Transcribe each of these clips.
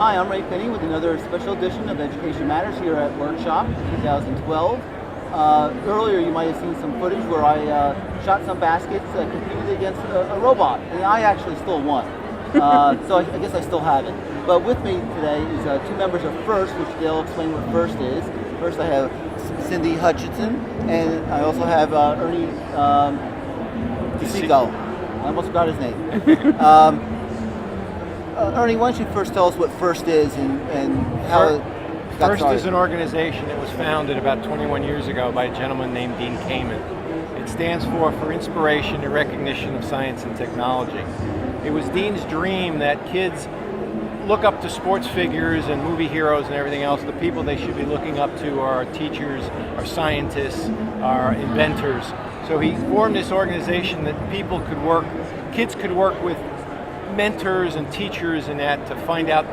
Hi, I'm Ray Penny with another special edition of Education Matters here at Workshop 2012. Earlier you might have seen some footage where I shot some baskets, competed against a robot, and I actually still won. So I guess I still have it. But with me today is two members of FIRST, which they'll explain what FIRST is. First I have Cindy Hutchinson, and I also have Ernie DeCico. I almost forgot his name. Ernie, why don't you first tell us what FIRST is and how it got FIRST started? is an organization that was founded about 21 years ago by a gentleman named Dean Kamen. It stands for Inspiration and Recognition of Science and Technology. It was Dean's dream that kids look up to sports figures and movie heroes and everything else. The people they should be looking up to are our teachers, our scientists, our inventors. So he formed this organization that kids could work with mentors and teachers and that to find out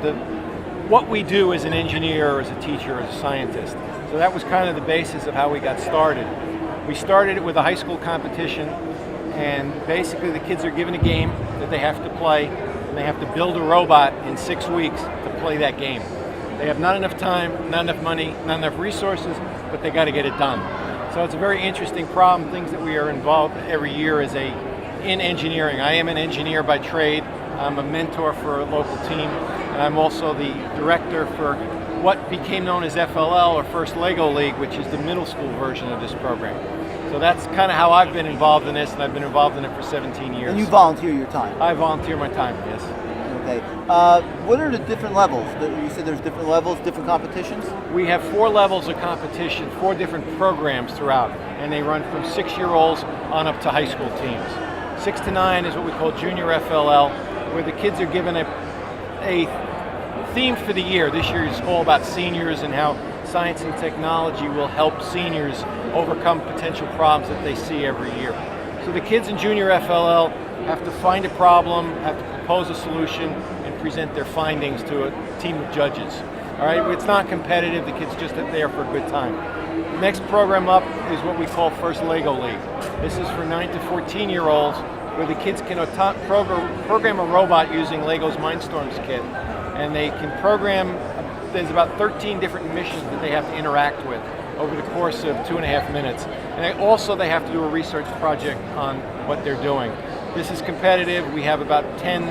what we do as an engineer or as a teacher or as a scientist. So that was kind of the basis of how we got started. We started it with a high school competition, and basically the kids are given a game that they have to play, and they have to build a robot in 6 weeks to play that game. They have not enough time, not enough money, not enough resources, but they got to get it done. So it's a very interesting problem, things that we are involved every year in engineering. I am an engineer by trade. I'm a mentor for a local team, and I'm also the director for what became known as FLL, or First Lego League, which is the middle school version of this program. So that's kind of how I've been involved in this, and I've been involved in it for 17 years. And you volunteer your time? I volunteer my time, yes. Okay. What are the different levels? You said there's different levels, different competitions? We have 4 levels of competition, 4 different programs throughout, and they run from 6-year-olds on up to high school teams. 6 to 9 is what we call Junior FLL, where the kids are given a theme for the year. This year is all about seniors and how science and technology will help seniors overcome potential problems that they see every year. So the kids in Junior FLL have to find a problem, have to propose a solution, and present their findings to a team of judges. All right, it's not competitive, the kids just are there for a good time. The next program up is what we call First Lego League. This is for 9 to 14-year-olds, where the kids can program a robot using Lego's Mindstorms kit. And they can program, there's about 13 different missions that they have to interact with over the course of 2.5 minutes. And they have to do a research project on what they're doing. This is competitive. We have about 10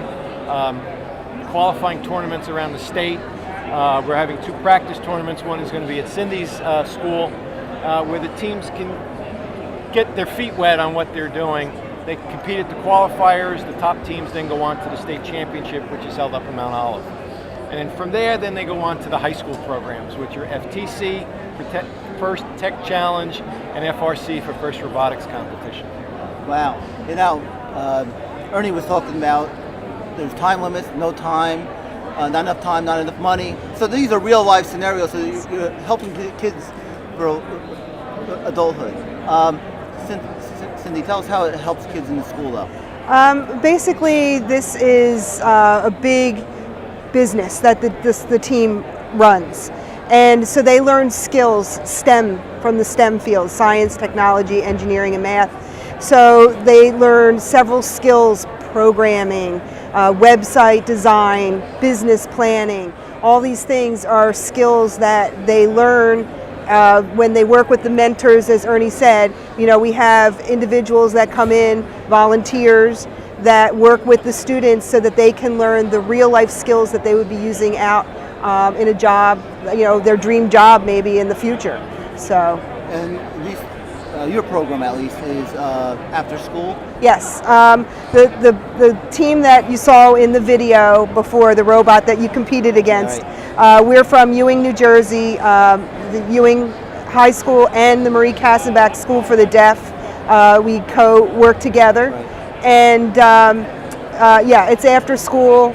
qualifying tournaments around the state. We're having 2 practice tournaments. One is going to be at Cindy's school, where the teams can get their feet wet on what they're doing. They compete at the qualifiers. The top teams then go on to the state championship, which is held up in Mount Olive. And then from there, then they go on to the high school programs, which are FTC, for First Tech Challenge, and FRC for First Robotics Competition. Wow. You know, Ernie was talking about there's time limits, no time, not enough money. So these are real life scenarios. So you're helping kids for adulthood. Cindy, tell us how it helps kids in the school, though. Basically, this is a big business that the team runs. And so they learn skills, STEM, from the STEM fields, science, technology, engineering, and math. So they learn several skills: programming, website design, business planning. All these things are skills that they learn when they work with the mentors. As Ernie said, we have individuals that come in, volunteers, that work with the students so that they can learn the real life skills that they would be using out in a job, their dream job maybe in the future. So. And at least your program at least is after school? Yes. The team that you saw in the video before, the robot that you competed against, right. We're from Ewing, New Jersey, the Ewing High School and the Marie Kassenbach School for the Deaf. We co-work together. Right. And it's after school.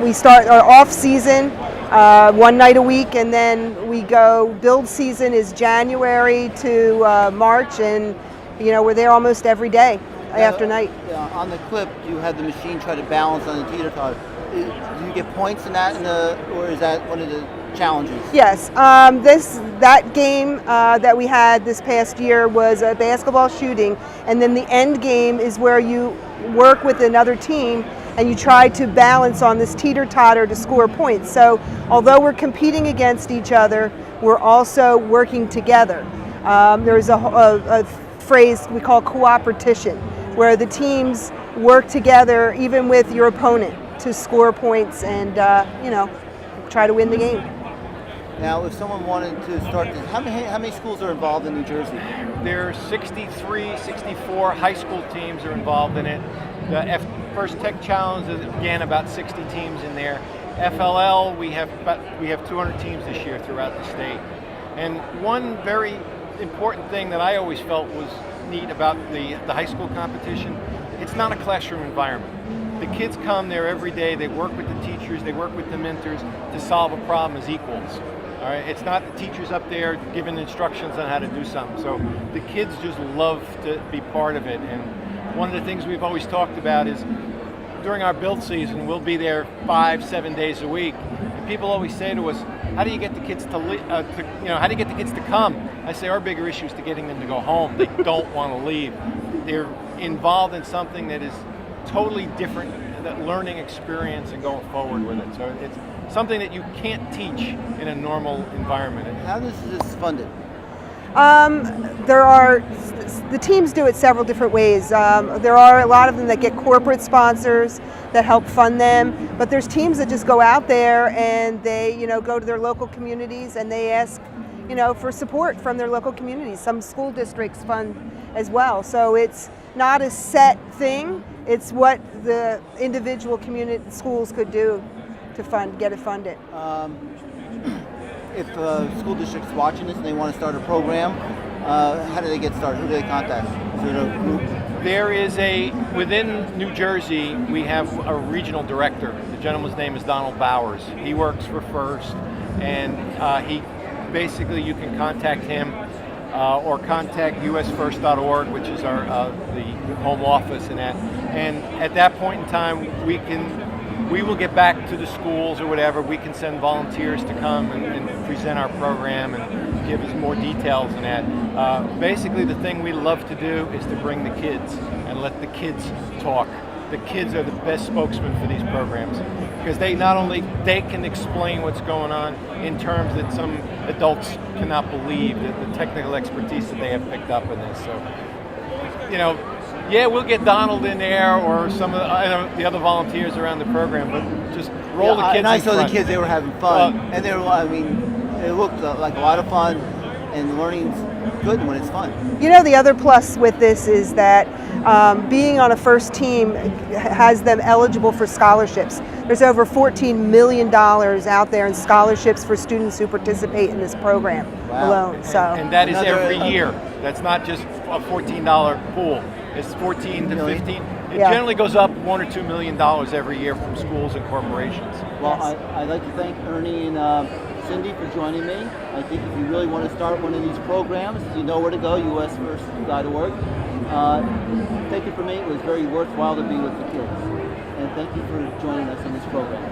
We start our off season 1 night a week, and then we go. Build season is January to March, and we're there almost every day, after night. On the clip, you had the machine try to balance on the teeter-totter. Do you get points in that, or is that one of the challenges? Yes. That game that we had this past year was a basketball shooting, and then the end game is where you work with another team and you try to balance on this teeter-totter to score points. So although we're competing against each other, we're also working together. There's a phrase we call cooperation, where the teams work together even with your opponent to score points and try to win the game. Now, if someone wanted to start this, how many schools are involved in New Jersey? There are 63, 64 high school teams are involved in it. The First Tech Challenge is, again, about 60 teams in there. FLL, we have 200 teams this year throughout the state. And one very important thing that I always felt was neat about the high school competition, it's not a classroom environment. The kids come there every day, they work with the teachers, they work with the mentors to solve a problem as equals. All right, it's not the teachers up there giving instructions on how to do something. So the kids just love to be part of it. And one of the things we've always talked about is during our build season, we'll be there 5-7 days a week. And people always say to us, how do you get the kids how do you get the kids to come? I say our bigger issue is to getting them to go home. They don't want to leave. They're involved in something that is totally different, that learning experience and going forward with it. So it's something that you can't teach in a normal environment. How is this funded? The teams do it several different ways. There are a lot of them that get corporate sponsors that help fund them, but there's teams that just go out there and they, go to their local communities and they ask, for support from their local communities. Some school districts fund as well, so it's not a set thing. It's what the individual community schools could do to get it funded. If a school district's watching this and they want to start a program, how do they get started? Who do they contact? Is there a group? There is within New Jersey, we have a regional director. The gentleman's name is Donald Bowers. He works for First, and you can contact him or contact usfirst.org, which is our the home office and that. And at that point in time, we will get back to the schools or whatever. We can send volunteers to come and present our program and give us more details on that. Basically, the thing we love to do is to bring the kids and let the kids talk. The kids are the best spokesmen for these programs because they can explain what's going on in terms that some adults cannot believe, that the technical expertise that they have picked up in this. So, we'll get Donald in there or some of the other volunteers around the program, but just roll the kids. And I in saw front. the kids; they were having fun, and it looked like a lot of fun, and learning's good when it's fun. The other plus with this is that being on a first team has them eligible for scholarships. There's over $14 million out there in scholarships for students who participate in this program alone. So, and that is every year. That's not just a $14 pool. It's 14 to 15. It generally goes up $1 or $2 million every year from schools and corporations. Well, I'd like to thank Ernie and Cindy for joining me. I think if you really want to start one of these programs, you know where to go, usfirst.org. Take it from me, it was very worthwhile to be with the kids. And thank you for joining us on this program.